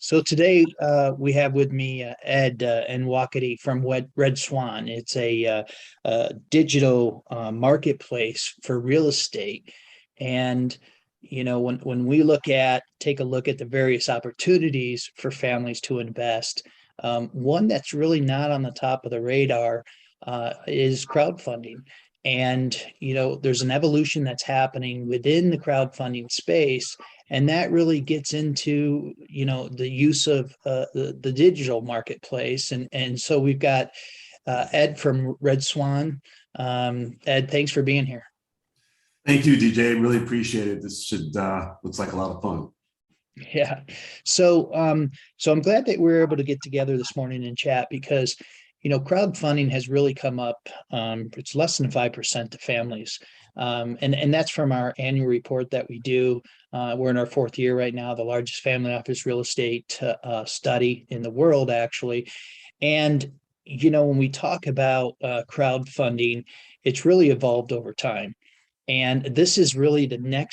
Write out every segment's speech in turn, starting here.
So today we have with me Ed and Nwokedi from Red Swan. It's a digital marketplace for real estate. And when we take a look at the various opportunities for families to invest, one that's really not on the top of the radar is crowdfunding. And there's an evolution that's happening within the crowdfunding space, and that really gets into the use of the digital marketplace. And so we've got Ed from Red Swan. Ed, thanks for being here. Thank you, DJ. Really appreciate it. This should looks like a lot of fun. Yeah. So I'm glad that we were able to get together this morning and chat because crowdfunding has really come up. It's less than 5% of families. And that's from our annual report that we do. We're in our fourth year right now, the largest family office real estate study in the world, actually. And, when we talk about crowdfunding, it's really evolved over time. And this is really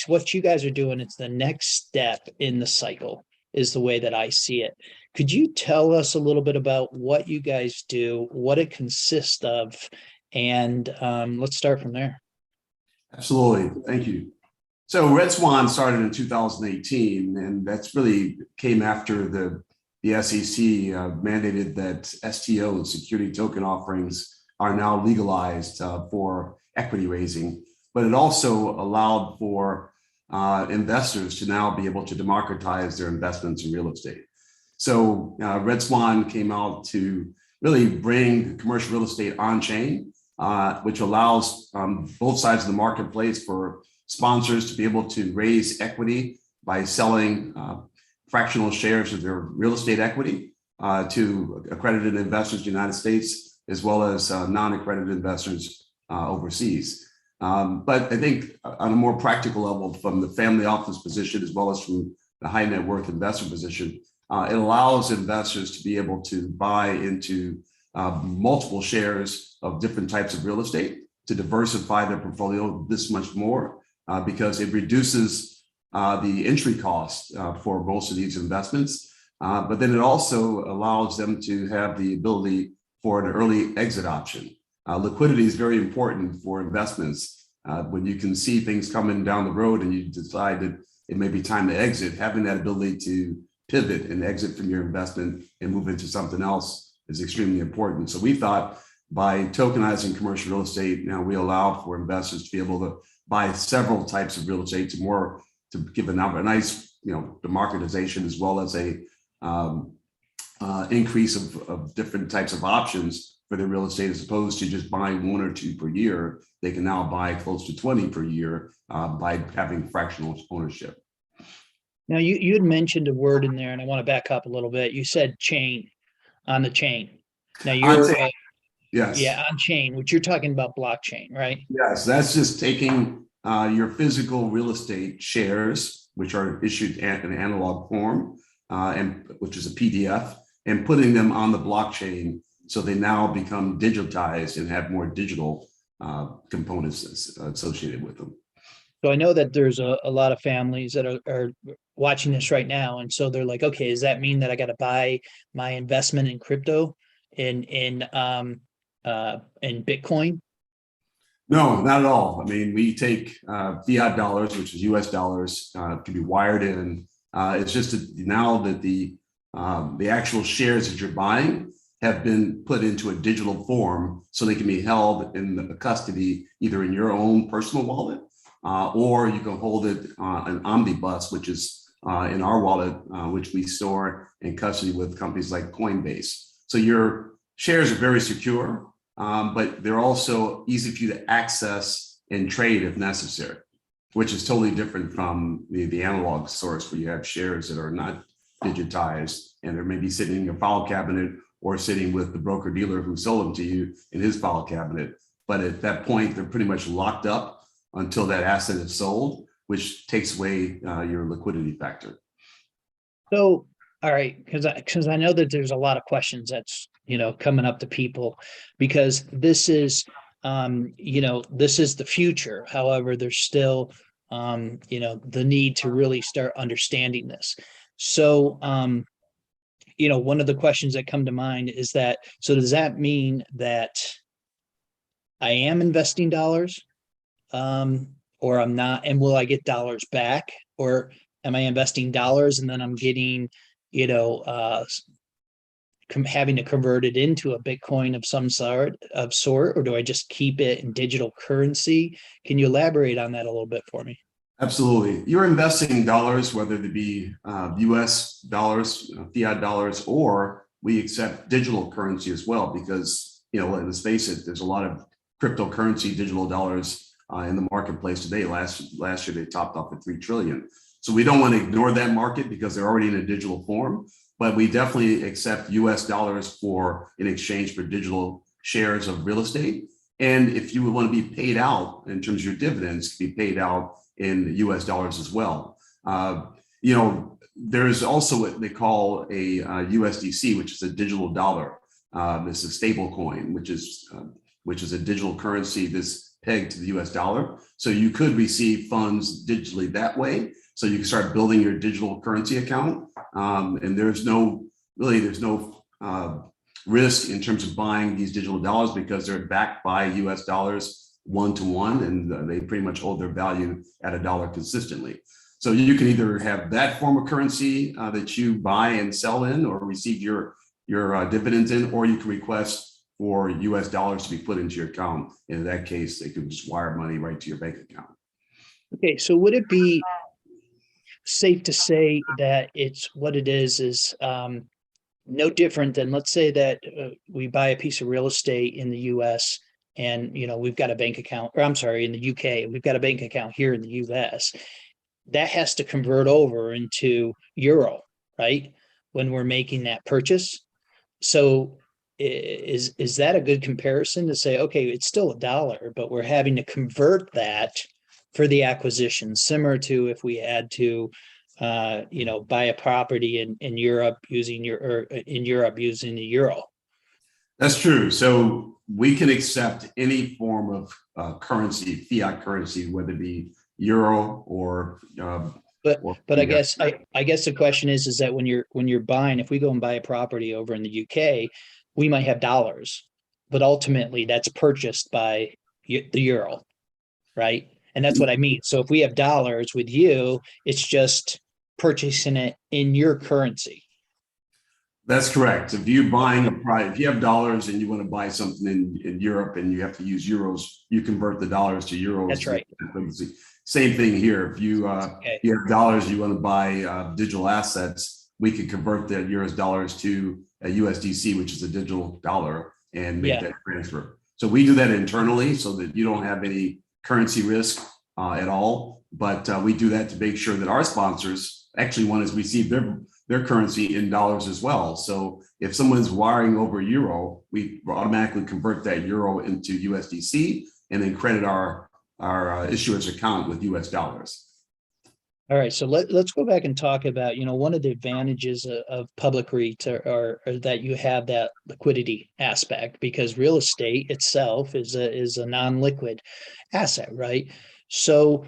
what you guys are doing. It's the next step in the cycle, is the way that I see it. Could you tell us a little bit about what you guys do, what it consists of, and let's start from there. Absolutely. Thank you. So Red Swan started in 2018, and that's really came after the SEC mandated that STO, security token offerings, are now legalized for equity raising. But it also allowed for investors to now be able to democratize their investments in real estate. So Red Swan came out to really bring commercial real estate on chain, which allows both sides of the marketplace for sponsors to be able to raise equity by selling fractional shares of their real estate equity to accredited investors in the United States, as well as non-accredited investors overseas. But I think on a more practical level, from the family office position, as well as from the high net worth investor position, it allows investors to be able to buy into multiple shares of different types of real estate to diversify their portfolio this much more, because it reduces the entry cost for most of these investments. But then it also allows them to have the ability for an early exit option. Liquidity is very important for investments. When you can see things coming down the road and you decide that it may be time to exit, having that ability to pivot and exit from your investment and move into something else is extremely important. So we thought by tokenizing commercial real estate, now we allow for investors to be able to buy several types of real estate to give a nice, democratization, as well as a increase of different types of options for their real estate, as opposed to just buying one or two per year. They can now buy close to 20 per year by having fractional ownership. Now, you had mentioned a word in there, and I want to back up a little bit. You said chain, on the chain. Now you're yes, yeah, on chain, which you're talking about blockchain, right? Yes, that's just taking your physical real estate shares, which are issued in an analog form, and which is a PDF, and putting them on the blockchain, so they now become digitized and have more digital components associated with them. So I know that there's a lot of families that are watching this right now, and so they're like, okay, does that mean that I got to buy my investment in crypto in Bitcoin? No, not at all. I mean, we take fiat dollars, which is US dollars, can be wired in. It's just now that the actual shares that you're buying have been put into a digital form, so they can be held in the custody either in your own personal wallet, or you can hold it on an omnibus, which is in our wallet, which we store in custody with companies like Coinbase. So your shares are very secure, but they're also easy for you to access and trade if necessary, which is totally different from the analog source, where you have shares that are not digitized and they're maybe sitting in your file cabinet or sitting with the broker dealer who sold them to you in his file cabinet. But at that point, they're pretty much locked up until that asset is sold, which takes away your liquidity factor. So, all right, because I know that there's a lot of questions that's coming up to people, because this is this is the future. However, there's still the need to really start understanding this. So one of the questions that come to mind is that, so does that mean that I am investing dollars, or I'm not, and will I get dollars back? Or am I investing dollars and then I'm getting, you know, having to convert it into a Bitcoin of some sort, or do I just keep it in digital currency? Can you elaborate on that a little bit for me? Absolutely. You're investing dollars, whether it be US dollars, fiat dollars, or we accept digital currency as well, because, let's face it, there's a lot of cryptocurrency, digital dollars in the marketplace today. Last year, they topped off at 3 trillion. So we don't want to ignore that market because they're already in a digital form, but we definitely accept US dollars in exchange for digital shares of real estate. And if you would want to be paid out in terms of your dividends, be paid out in US dollars as well. There's also what they call a USDC, which is a digital dollar. This is a stable coin, which is a digital currency that's pegged to the US dollar. So you could receive funds digitally that way. So you can start building your digital currency account. And there's no risk in terms of buying these digital dollars because they're backed by US dollars 1-to-1, and they pretty much hold their value at $1 consistently. So you can either have that form of currency that you buy and sell in, or receive your dividends in, or you can request for US dollars to be put into your account. In that case, they can just wire money right to your bank account. Okay, so would it be safe to say that it's what it is no different than, let's say that we buy a piece of real estate in the US, and we've got a bank account, or I'm sorry, in the UK, we've got a bank account here in the US that has to convert over into euro, right? When we're making that purchase. So is that a good comparison to say, okay, it's still $1, but we're having to convert that for the acquisition, similar to if we had to buy a property in Europe using the euro? That's true. So we can accept any form of currency, fiat currency, whether it be euro or but I guess the question is that when you're buying, if we go and buy a property over in the UK, we might have dollars, but ultimately that's purchased by the euro, right? And that's what I mean. So if we have dollars with you, it's just purchasing it in your currency. That's correct. If you have dollars and you want to buy something in Europe and you have to use euros, you convert the dollars to euros. That's right. Same thing here. If you have dollars, you want to buy digital assets, we can convert the euros dollars to a USDC, which is a digital dollar, and make that transfer. So we do that internally so that you don't have any currency risk at all. But we do that to make sure that our sponsors actually want to receive their currency in dollars as well. So if someone's wiring over euro, we automatically convert that euro into USDC and then credit our issuer's account with US dollars. All right, so let's go back and talk about, one of the advantages of public REITs are that you have that liquidity aspect, because real estate itself is a non-liquid asset, right? So,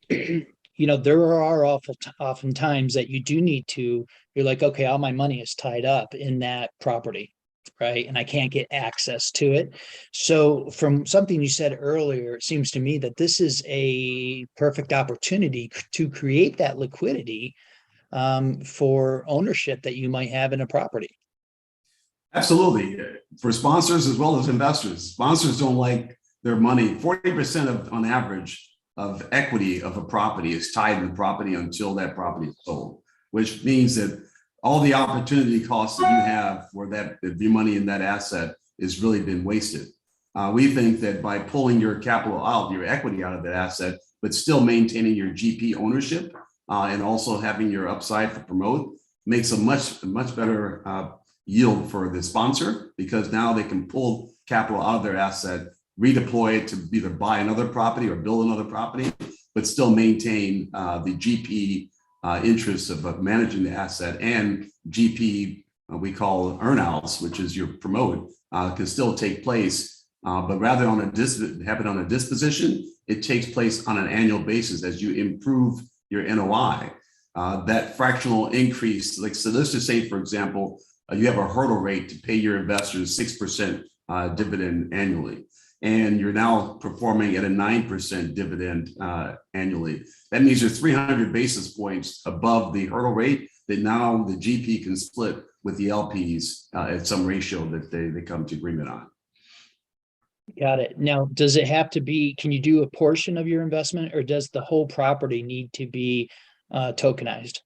there are often times that you do need to, you're like, okay, all my money is tied up in that property, right? And I can't get access to it. So from something you said earlier, it seems to me that this is a perfect opportunity to create that liquidity for ownership that you might have in a property. Absolutely. For sponsors as well as investors. Sponsors don't like their money. 40% on average of equity of a property is tied in the property until that property is sold, which means that all the opportunity costs that you have for your money in that asset has really been wasted. We think that by pulling your capital out, your equity out of that asset, but still maintaining your GP ownership and also having your upside for promote, makes a much better yield for the sponsor, because now they can pull capital out of their asset, redeploy it to either buy another property or build another property, but still maintain the GP interests of managing the asset, and GP we call earnouts, which is your promote, can still take place, but rather happen on a disposition, it takes place on an annual basis as you improve your NOI. That fractional increase, so let's just say, for example, you have a hurdle rate to pay your investors 6% dividend annually. And you're now performing at a 9% dividend annually. That means you're 300 basis points above the hurdle rate that now the GP can split with the LPs at some ratio that they come to agreement on. Got it. Now, does it have to be, can you do a portion of your investment, or does the whole property need to be tokenized?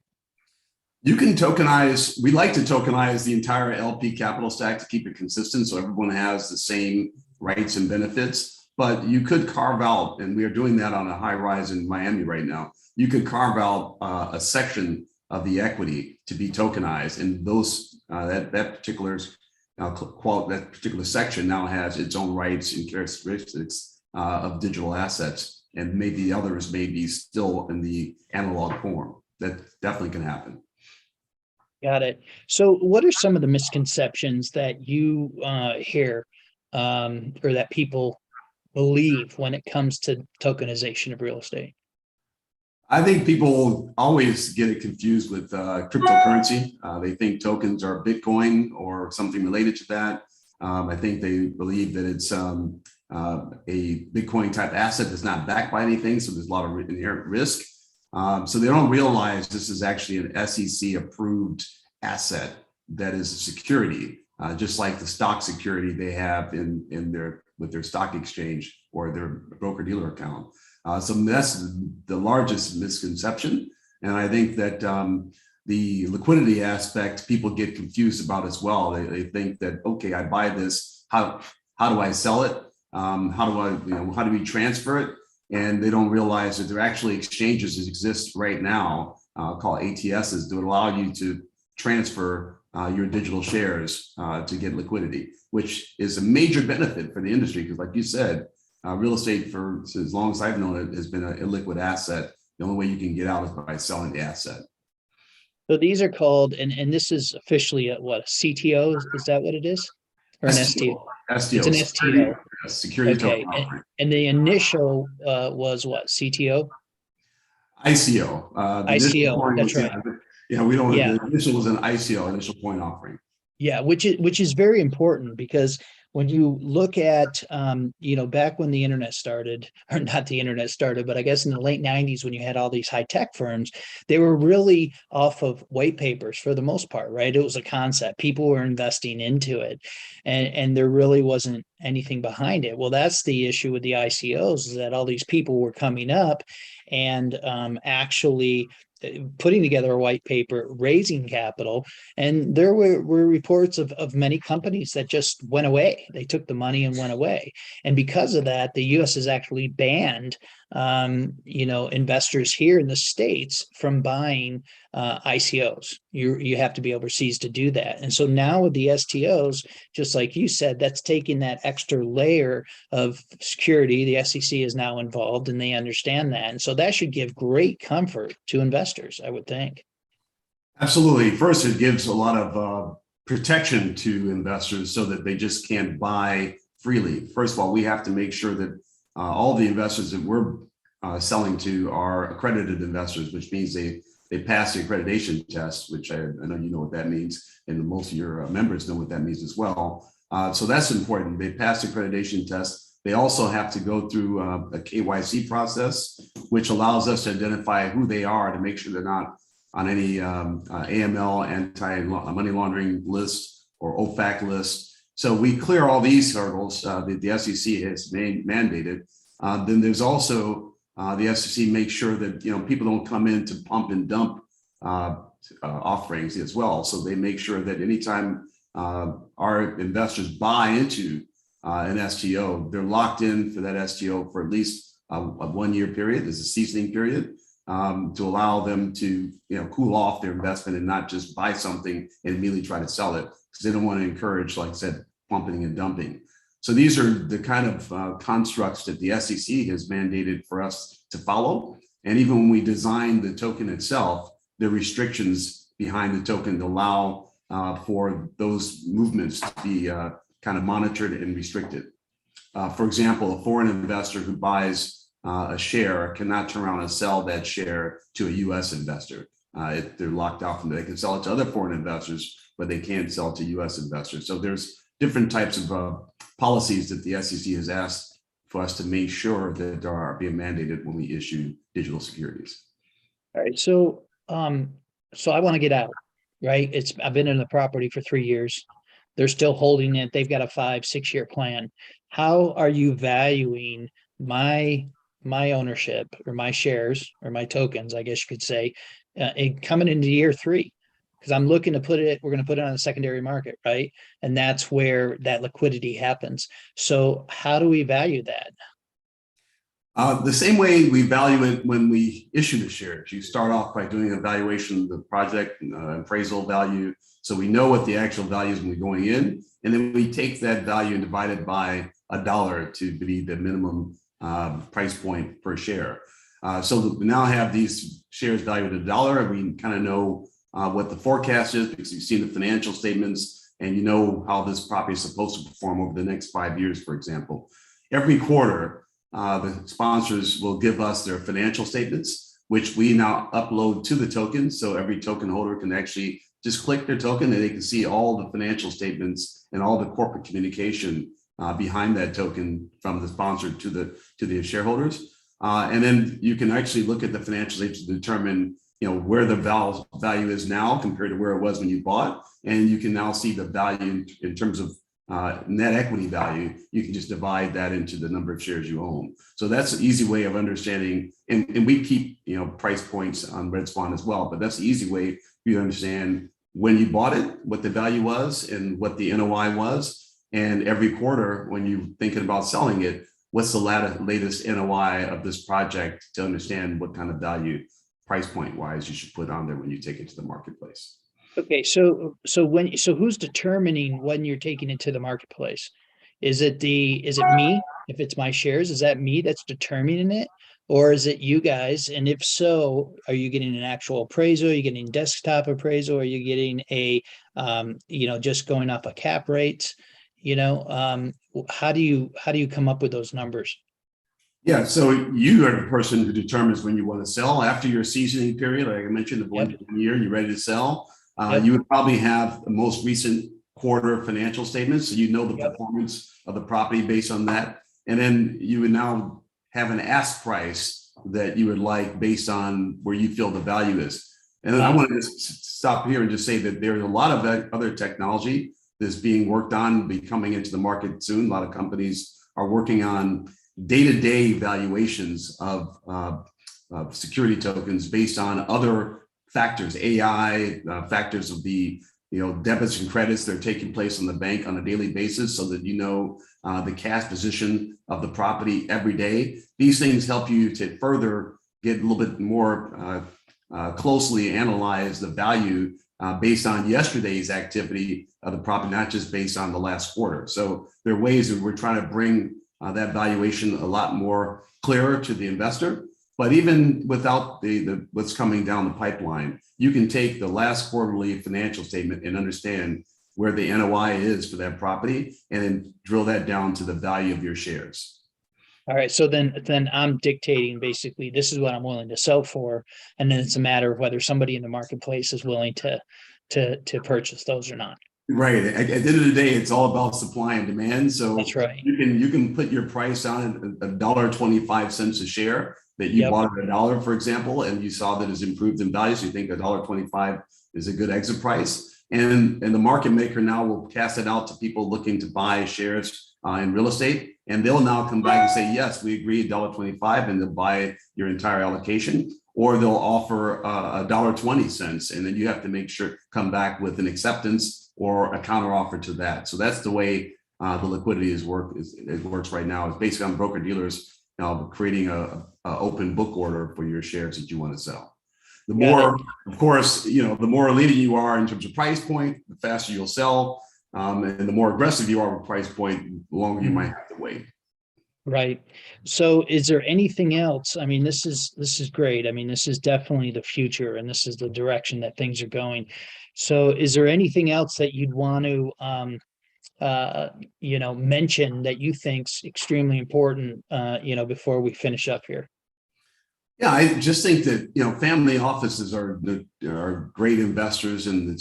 You can tokenize, we like to tokenize the entire LP capital stack to keep it consistent so everyone has the same rights and benefits, but you could carve out, and we are doing that on a high rise in Miami right now, you could carve out a section of the equity to be tokenized, and those that particular section now has its own rights and characteristics of digital assets, and maybe others may be still in the analog form. That definitely can happen. Got it. So what are some of the misconceptions that you hear or that people believe when it comes to tokenization of real estate? I think people always get it confused with cryptocurrency. They think tokens are Bitcoin or something related to that. I think they believe that it's a Bitcoin type asset that's not backed by anything, so there's a lot of inherent risk. So they don't realize this is actually an SEC approved asset that is a security, just like the stock security they have with their stock exchange or their broker dealer account. So that's the largest misconception. And I think that the liquidity aspect, people get confused about as well. They think that, okay, I buy this, how do I sell it? How do we transfer it? And they don't realize that there are actually exchanges that exist right now called ATSs that allow you to transfer your digital shares to get liquidity, which is a major benefit for the industry. Because like you said, real estate for as long as I've known it has been an illiquid asset. The only way you can get out is by selling the asset. So these are called, and this is officially a CTO? Is that what it is? Or an STO? STO. It's an STO. Security Okay. token offering. And the initial was what? CTO? ICO. ICO, that's right. Yeah, we don't. Yeah. The initial was an ICO, initial point offering. Yeah, which is very important, because when you look at, back when the internet started, or not the internet started, but I guess in the late 90s, when you had all these high tech firms, they were really off of white papers for the most part, right? It was a concept. People were investing into it, and there really wasn't anything behind it. Well, that's the issue with the ICOs, is that all these people were coming up and actually putting together a white paper, raising capital. And there were reports of many companies that just went away. They took the money and went away. And because of that, the US has actually banned investors here in the States from buying ICOs. You have to be overseas to do that. And so now with the STOs, just like you said, that's taking that extra layer of security. The SEC is now involved, and they understand that. And so that should give great comfort to investors, I would think. Absolutely. First, it gives a lot of protection to investors so that they just can't buy freely. First of all, we have to make sure that all the investors that we're selling to are accredited investors, which means they pass the accreditation test, which I know you know what that means, and most of your members know what that means as well. So that's important. They pass the accreditation test. They also have to go through a KYC process, which allows us to identify who they are to make sure they're not on any AML, anti-money laundering list or OFAC list. So we clear all these hurdles that the SEC has mandated. Then there's also the SEC makes sure that people don't come in to pump and dump offerings as well. So they make sure that anytime our investors buy into an STO, they're locked in for that STO for at least a 1 year period. There's a seasoning period to allow them to cool off their investment and not just buy something and immediately try to sell it, because they don't want to encourage, like I said, pumping and dumping. So these are the kind of constructs that the SEC has mandated for us to follow. And even when we design the token itself, the restrictions behind the token to allow for those movements to be kind of monitored and restricted. For example, a foreign investor who buys a share cannot turn around and sell that share to a US investor. They're locked out from. They can sell it to other foreign investors, but they can't sell it to U.S. investors. So there's different types of policies that the SEC has asked for us to make sure that they are being mandated when we issue digital securities. All right. So I want to get out, right? I've been in the property for 3 years. They're still holding it. They've got a 5-6 year plan. How are you valuing my ownership or my shares or my tokens, I guess you could say, coming into year 3? Because I'm looking to we're going to put it on the secondary market, right? And that's where that liquidity happens. So how do we value that? The same way we value it when we issue the shares. You start off by doing an evaluation of the project, appraisal value. So we know what the actual value is when we're going in. And then we take that value and divide it by $1 to be the minimum price point per share. So we now have these shares valued at $1, and we kind of know what the forecast is because you've seen the financial statements and you know how this property is supposed to perform over the next 5 years, for example. Every quarter, the sponsors will give us their financial statements, which we now upload to the token. So every token holder can actually just click their token and they can see all the financial statements and all the corporate communication behind that token from the sponsor to the shareholders. And then you can actually look at the financial statements to determine where the value is now compared to where it was when you bought. And you can now see the value in terms of net equity value. You can just divide that into the number of shares you own. So that's an easy way of understanding. And we keep price points on Red Swan as well, but that's the easy way for you to understand when you bought it, what the value was and what the NOI was. And every quarter, when you're thinking about selling it, what's the latest NOI of this project to understand what kind of value price point wise you should put on there when you take it to the marketplace. Okay, so who's determining when you're taking it to the marketplace? Is it me? If it's my shares, is that me that's determining it? Or is it you guys? And if so, are you getting an actual appraisal? Are you getting desktop appraisal? Are you getting a just going off a cap rates? How do you come up with those numbers? Yeah, so you are the person who determines when you want to sell after your seasoning period. Like I mentioned, the 1 year, you're ready to sell. You would probably have the most recent quarter financial statements, so you know the performance of the property based on that. And then you would now have an ask price that you would like based on where you feel the value is. And I want to just stop here and just say that there's a lot of other technology that's being worked on, be coming into the market soon. A lot of companies are working on day-to-day valuations of security tokens based on other factors, AI, factors of the debits and credits that are taking place on the bank on a daily basis, so that the cash position of the property every day. These things help you to further get a little bit more closely analyze the value based on yesterday's activity of the property, not just based on the last quarter. So there are ways that we're trying to bring that valuation a lot more clearer to the investor. But even without the what's coming down the pipeline, you can take the last quarterly financial statement and understand where the NOI is for that property and then drill that down to the value of your shares. All right. So then I'm dictating basically this is what I'm willing to sell for. And then it's a matter of whether somebody in the marketplace is willing to purchase those or not. Right. At the end of the day, it's all about supply and demand. So that's right. You can put your price on $1.25 a share that you bought at $1, for example, and you saw that it's improved in value. So you think $1.25 is a good exit price. And the market maker now will cast it out to people looking to buy shares in real estate. And they'll now come back and say, yes, we agree $1.25, and they'll buy your entire allocation. Or they'll offer $1.20, and then you have to come back with an acceptance or a counter offer to that. So that's the way the liquidity it works right now. It's basically on broker dealers creating a open book order for your shares that you want to sell. The more, of course, the more leading you are in terms of price point, the faster you'll sell, and the more aggressive you are with price point, the longer you might have to wait. Right. So is there anything else? I mean, this is great. I mean, this is definitely the future, and this is the direction that things are going. So is there anything else that you'd want to mention that you think's extremely important before we finish up here? Yeah, I just think that family offices are great investors, and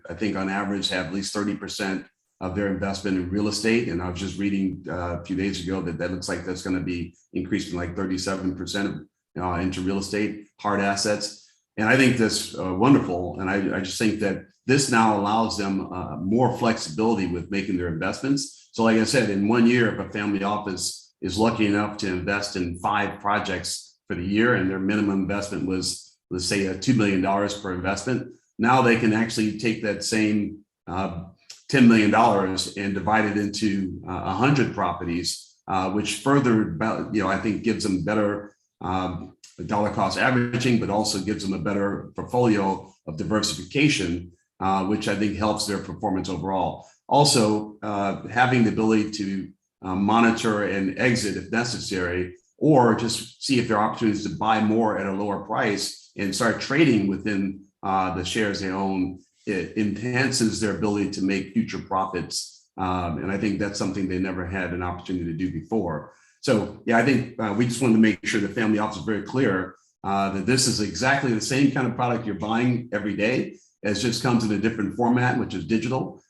I think on average have at least 30% of their investment in real estate. And I was just reading a few days ago that looks like that's going to be increasing like 37% into real estate, hard assets. And I think that's wonderful. And I just think that this now allows them more flexibility with making their investments. So, like I said, in 1 year, if a family office is lucky enough to invest in 5 projects for the year, and their minimum investment was, let's say, $2 million per investment. Now they can actually take that same $10 million and divide it into 100 properties, which further, I think gives them better dollar cost averaging, but also gives them a better portfolio of diversification, which I think helps their performance overall. Also, having the ability to monitor and exit if necessary, or just see if there are opportunities to buy more at a lower price and start trading within the shares they own. It enhances their ability to make future profits. And I think that's something they never had an opportunity to do before. So, yeah, I think we just wanted to make sure the family office is very clear that this is exactly the same kind of product you're buying every day. It just comes in a different format, which is digital.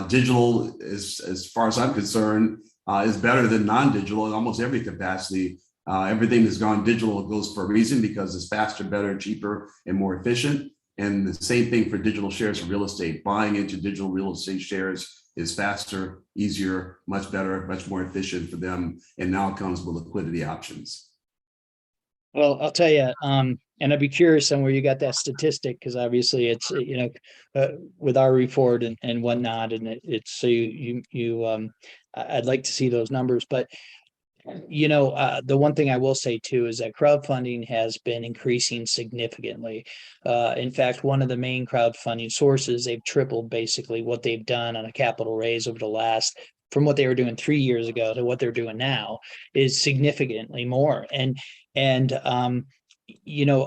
Digital, as far as I'm concerned, is better than non-digital in almost every capacity. Everything that's gone digital goes for a reason, because it's faster, better, cheaper, and more efficient. And the same thing for digital shares for real estate. Buying into digital real estate shares is faster, easier, much better, much more efficient for them. And now comes with liquidity options. Well, I'll tell you, and I'd be curious on where you got that statistic, because obviously it's, with our report and whatnot, and it's so I'd like to see those numbers. But the one thing I will say too is that crowdfunding has been increasing significantly. In fact, one of the main crowdfunding sources, they've tripled basically what they've done on a capital raise over the last, from what they were doing 3 years ago to what they're doing now, is significantly more. And a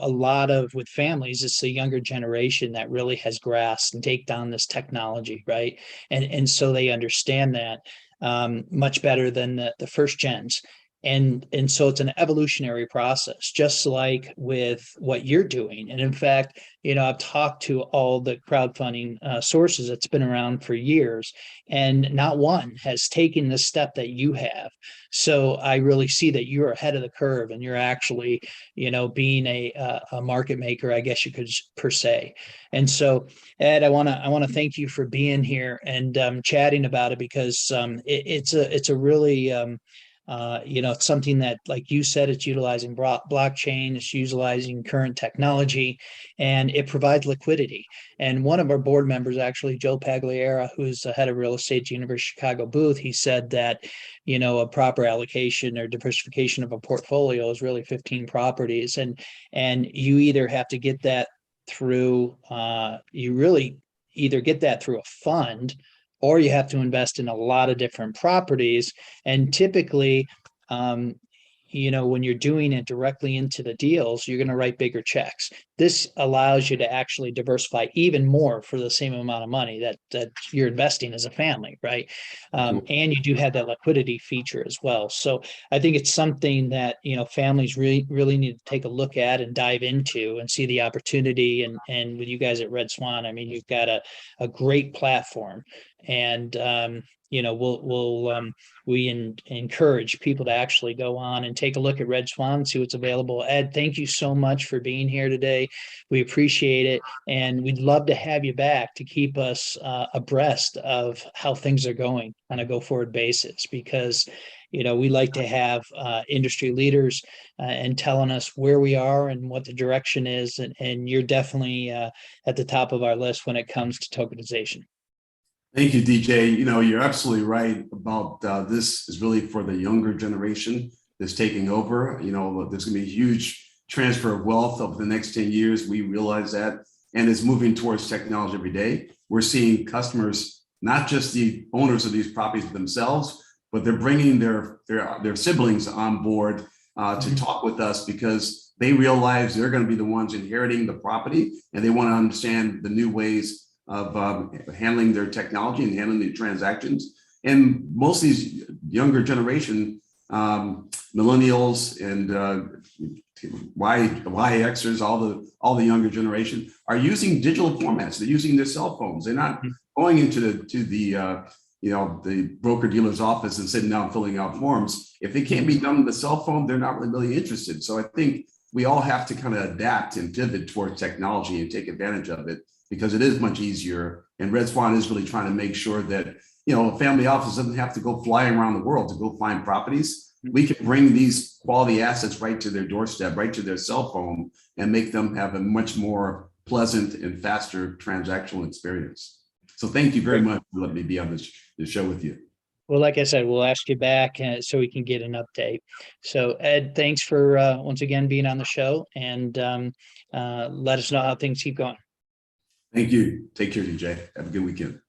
lot of, with families, it's the younger generation that really has grasped and take down this technology, right? And so they understand that much better than the first gens. And so it's an evolutionary process, just like with what you're doing. And in fact, I've talked to all the crowdfunding sources that's been around for years, and not one has taken the step that you have. So I really see that you're ahead of the curve, and you're actually, being a market maker, I guess you could per se. And so, Ed, I want to thank you for being here and chatting about it, because it's a really it's something that, like you said, it's utilizing blockchain, it's utilizing current technology, and it provides liquidity. And one of our board members, actually, Joe Pagliara, who's the head of real estate at University of Chicago booth, he said that, a proper allocation or diversification of a portfolio is really 15 properties. And you either have to get that through, you really either get that through a fund, or you have to invest in a lot of different properties. And typically, when you're doing it directly into the deals, you're going to write bigger checks. This allows you to actually diversify even more for the same amount of money that you're investing as a family, right? And you do have that liquidity feature as well. So I think it's something that, families really need to take a look at and dive into and see the opportunity. And with you guys at Red Swan, I mean, you've got a great platform. And we encourage people to actually go on and take a look at Red Swan, see what's available. Ed, thank you so much for being here today. We appreciate it, and we'd love to have you back to keep us abreast of how things are going on a go-forward basis, because we like to have industry leaders and telling us where we are and what the direction is, and you're definitely at the top of our list when it comes to tokenization. Thank you, DJ. You're absolutely right about this is really for the younger generation that's taking over. There's going to be a huge transfer of wealth over the next 10 years. We realize that, and it's moving towards technology every day. We're seeing customers, not just the owners of these properties themselves, but they're bringing their siblings on board to talk with us, because they realize they're going to be the ones inheriting the property, and they want to understand the new ways of handling their technology and handling the transactions. And most of these younger generation, millennials and YXers, all the younger generation are using digital formats. They're using their cell phones. They're not going into the broker dealer's office and sitting down filling out forms. If it can't be done with the cell phone, they're not really interested. So I think we all have to kind of adapt and pivot towards technology and take advantage of it, because it is much easier. And Red Swan is really trying to make sure that, a family office doesn't have to go flying around the world to go find properties. We can bring these quality assets right to their doorstep, right to their cell phone, and make them have a much more pleasant and faster transactional experience. So thank you very much for letting me be on this show with you. Well, like I said, we'll ask you back so we can get an update. So Ed, thanks for once again being on the show, and let us know how things keep going. Thank you. Take care, DJ. Have a good weekend.